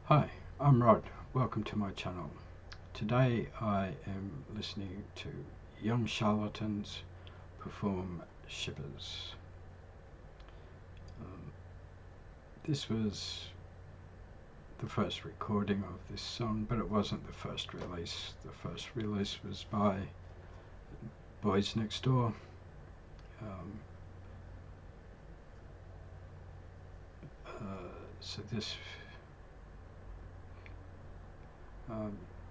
Hi, I'm Rod. Welcome to my channel. Today I am listening to Young Charlatans perform Shivers. This was the first recording of this song, but it wasn't the first release. The first release was by Boys Next Door. So this,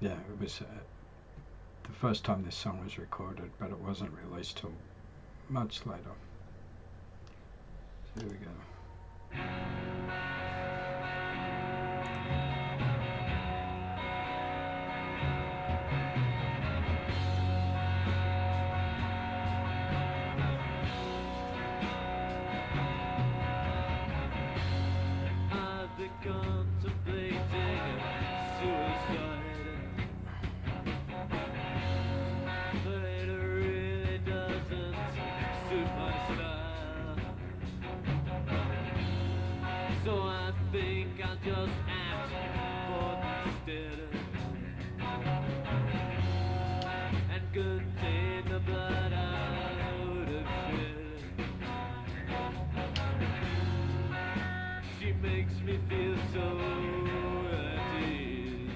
yeah, it was the first time this song was recorded, but it wasn't released till much later. So here we go. So I think I'll just act for instead and contain the blood I would have shed. She makes me feel so at ease.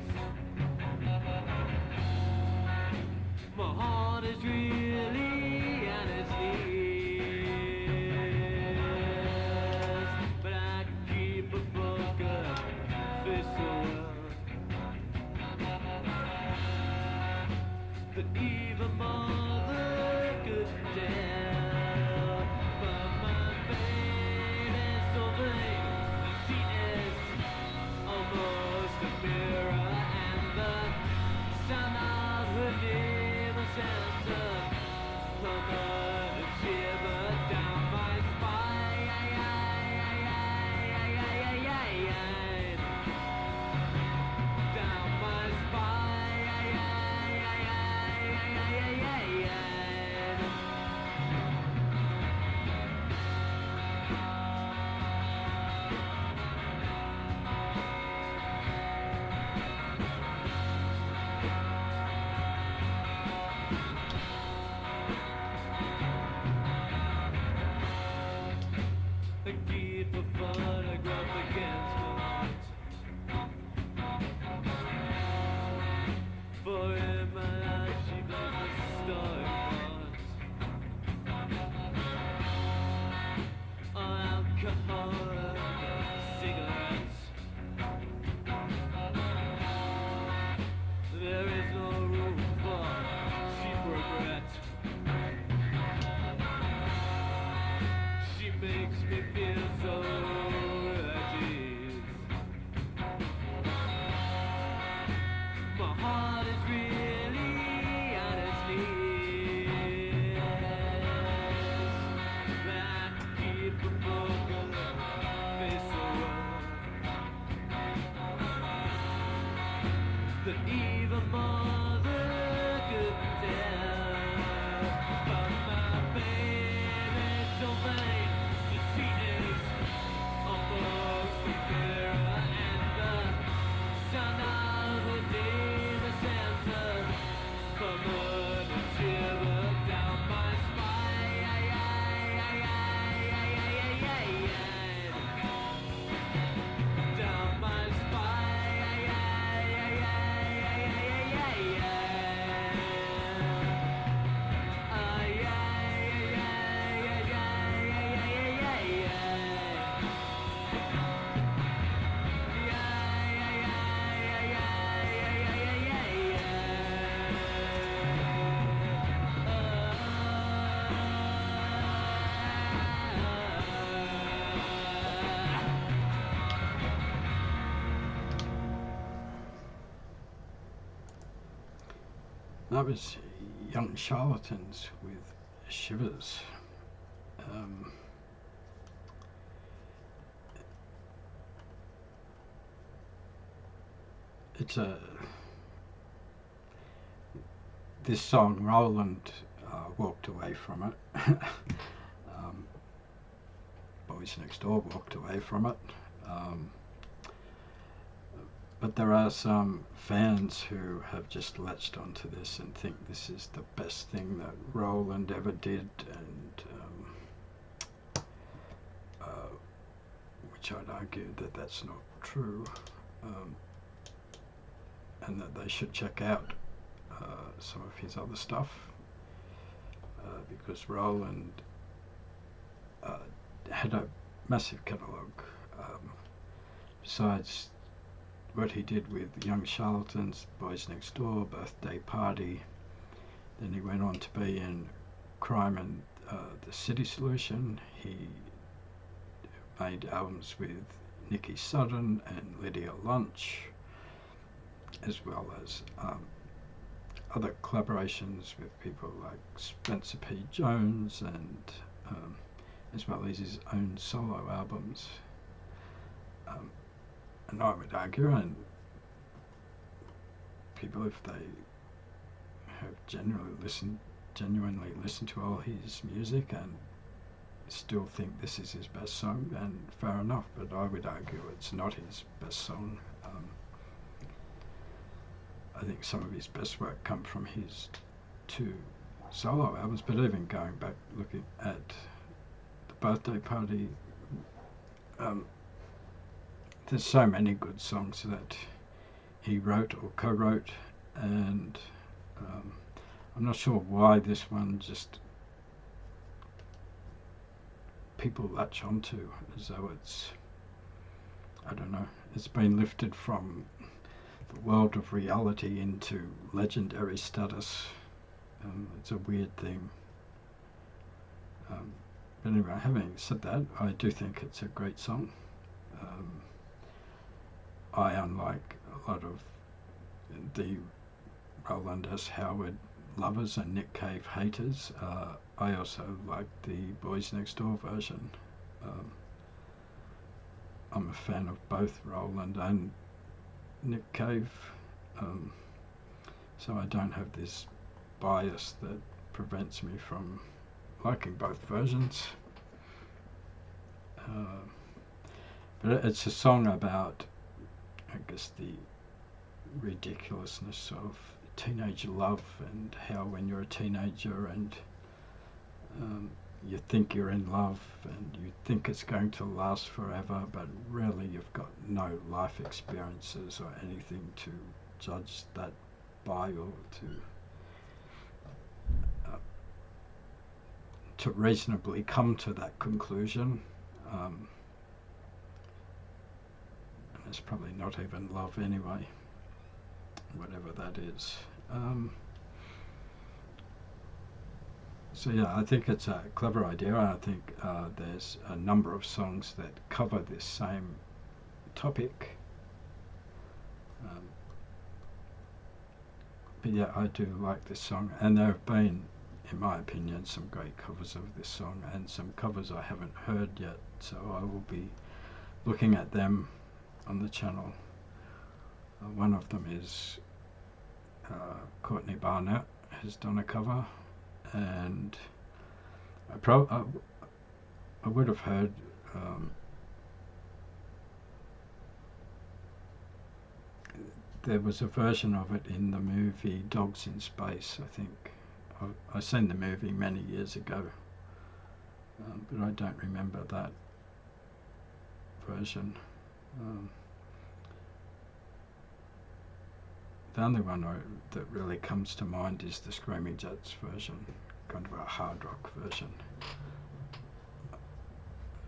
My heart is really at its knees. That even mother could tell, but my baby's so vain that she is almost a mirror, and the sound of her name sends a permanent shiver down my spine. Down my spine. I keep a photograph against my heart, for in my life she plays a starring part. Alcohol and cigarettes, there is no room for cheap regret. She makes me feel so at ease. My heart is really on its knees. But I keep a broken face around. That even mother could tell. But my baby's so vain that she is almost a mirror, and the sound of her name sends a permanent shiver down my spine. Down my spine. That was Young Charlatans with Shivers. It's this song, Rowland walked away from it. Boys Next Door walked away from it. But there are some fans who have just latched onto this and think this is the best thing that Rowland ever did, and which I'd argue that that's not true, and that they should check out some of his other stuff, because Rowland had a massive catalogue. Besides what he did with Young Charlatans, Boys Next Door, Birthday Party, then he went on to be in Crime and the City Solution. He made albums with Nikki Sudden and Lydia Lunch, as well as other collaborations with people like Spencer P. Jones, and as well as his own solo albums. And I would argue, and people, if they have genuinely listened to all his music and still think this is his best song, then fair enough, but I would argue it's not his best song. I think some of his best work come from his 2 solo albums, but even going back looking at the Birthday Party, there's so many good songs that he wrote or co-wrote, and I'm not sure why this one just people latch onto, as though it's, I don't know, it's been lifted from the world of reality into legendary status. It's a weird thing. But anyway, having said that, I do think it's a great song. I, unlike a lot of the Rowland S. Howard lovers and Nick Cave haters, I also like the Boys Next Door version. I'm a fan of both Rowland and Nick Cave, so I don't have this bias that prevents me from liking both versions. But it's a song about, I guess, the ridiculousness of teenage love, and how when you're a teenager and you think you're in love and you think it's going to last forever, but really you've got no life experiences or anything to judge that by, or to reasonably come to that conclusion. And it's probably not even love anyway, whatever that is. So yeah, I think it's a clever idea. I think there's a number of songs that cover this same topic. But yeah, I do like this song, and there have been, in my opinion, some great covers of this song, and some covers I haven't heard yet, so I will be looking at them on the channel. One of them is Courtney Barnett has done a cover, and I would have heard there was a version of it in the movie Dogs in Space, I think. I seen the movie many years ago, but I don't remember that version. The only one that really comes to mind is the Screaming Jets version, kind of a hard rock version.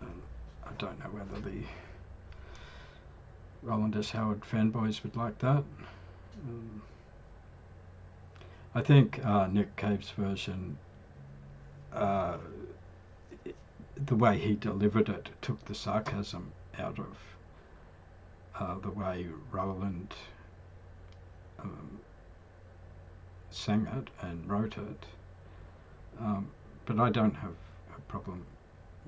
I don't know whether the Rowland S. Howard fanboys would like that. I think Nick Cave's version, the way he delivered it, took the sarcasm out of the way Rowland sang it and wrote it. But I don't have a problem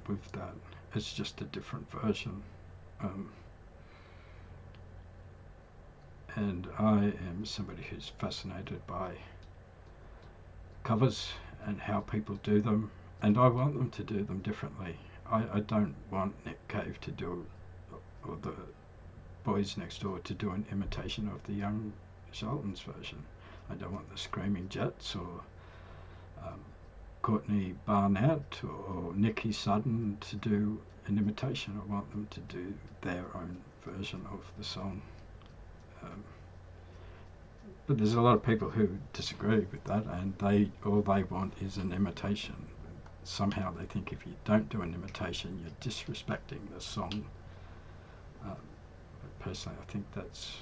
with that. It's just a different version. And I am somebody who's fascinated by covers and how people do them, and I want them to do them differently. I don't want Nick Cave to do, or the Boys Next Door to do an imitation of the Young Charlatans version. I don't want the Screaming Jets or Courtney Barnett or Nikki Sudden to do an imitation. I want them to do their own version of the song. But there's a lot of people who disagree with that, and all they want is an imitation. Somehow they think if you don't do an imitation, you're disrespecting the song. But personally, I think that's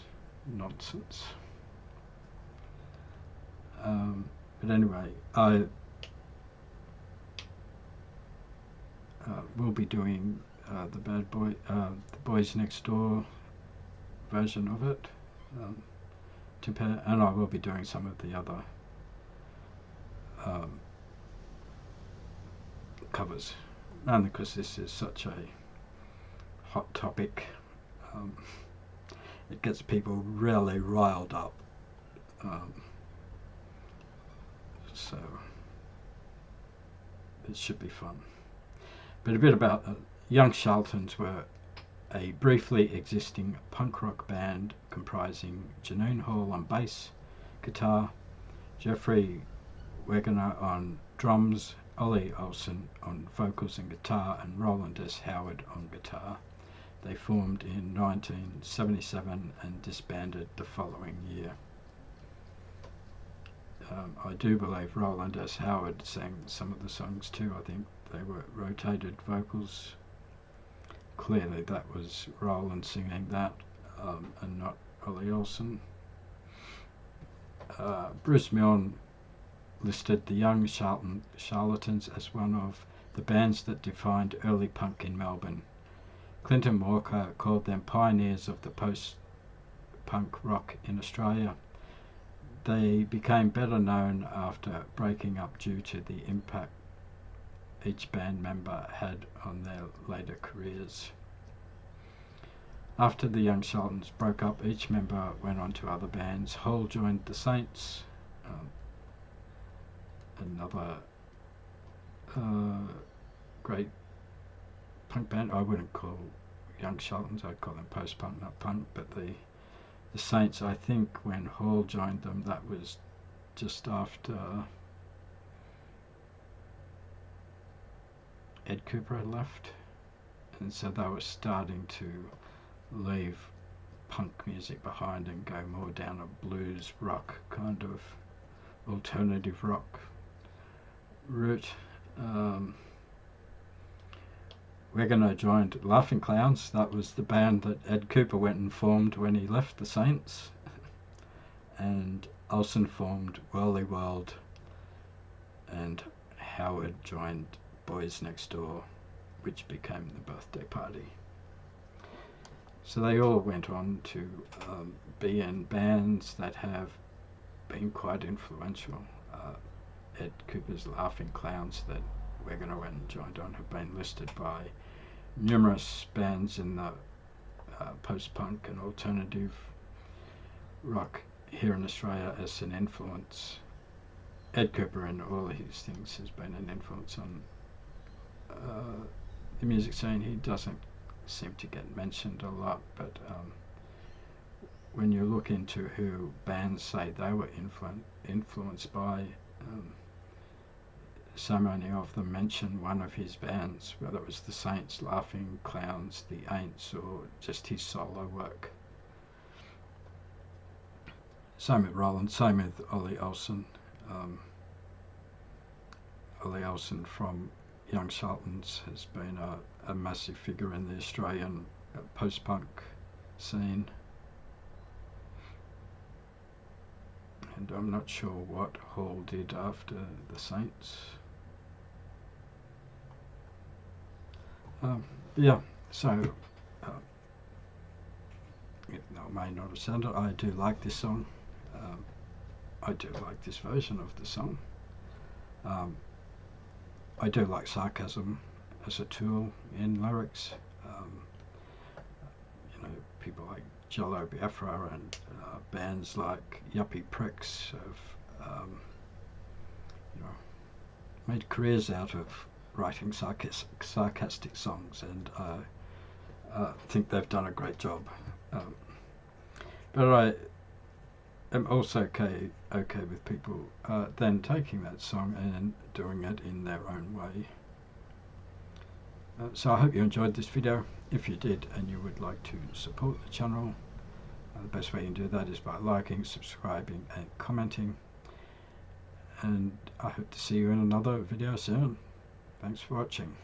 nonsense. But anyway, I will be doing the Boys Next Door version of it, and I will be doing some of the other covers, mainly because this is such a hot topic. It gets people really riled up. So it should be fun. But a bit about Young Charlatans were a briefly existing punk rock band comprising Janine Hall on bass, guitar, Jeffrey Wegener on drums, Ollie Olsen on vocals and guitar, and Rowland S. Howard on guitar. They formed in 1977 and disbanded the following year. I do believe Rowland S. Howard sang some of the songs too. I think they were rotated vocals. Clearly that was Rowland singing that, and not Ollie Olsen. Bruce Milne listed the Young Charlatans as one of the bands that defined early punk in Melbourne. Clinton Walker called them pioneers of the post-punk rock in Australia. They became better known after breaking up due to the impact each band member had on their later careers. After the Young Charlatans broke up, each member went on to other bands. Hall joined the Saints, another great punk band. I wouldn't call Young Charlatans, I'd call them post-punk, not punk, but the Saints, I think when Hall joined them, that was just after Ed Cooper had left, and so they were starting to leave punk music behind and go more down a blues rock kind of alternative rock route. Wegener joined Laughing Clowns. That was the band that Ed Cooper went and formed when he left the Saints, and Olsen formed Whirlywirld, and Howard joined Boys Next Door, which became the Birthday Party. So they all went on to be in bands that have been quite influential. Ed Cooper's Laughing Clowns that Wegener went and joined on have been listed by numerous bands in the post-punk and alternative rock here in Australia as an influence. Ed Cooper and all his things has been an influence on the music scene. He doesn't seem to get mentioned a lot, but when you look into who bands say they were influenced by, so many of them mention one of his bands, whether it was the Saints, Laughing Clowns, the Aints, or just his solo work. Same with Rowland, same with Ollie Olsen. Ollie Olsen from Young Charlatans has been a massive figure in the Australian post-punk scene. And I'm not sure what Hall did after the Saints. Yeah, so it may not have sounded, I do like this song. I do like this version of the song. I do like sarcasm as a tool in lyrics. People like Jello Biafra and bands like Yuppie Pricks have made careers out of writing sarcastic songs, and I think they've done a great job. But I am also okay with people then taking that song and doing it in their own way. So I hope you enjoyed this video. If you did and you would like to support the channel, the best way you can do that is by liking, subscribing and commenting. And I hope to see you in another video soon. Thanks for watching.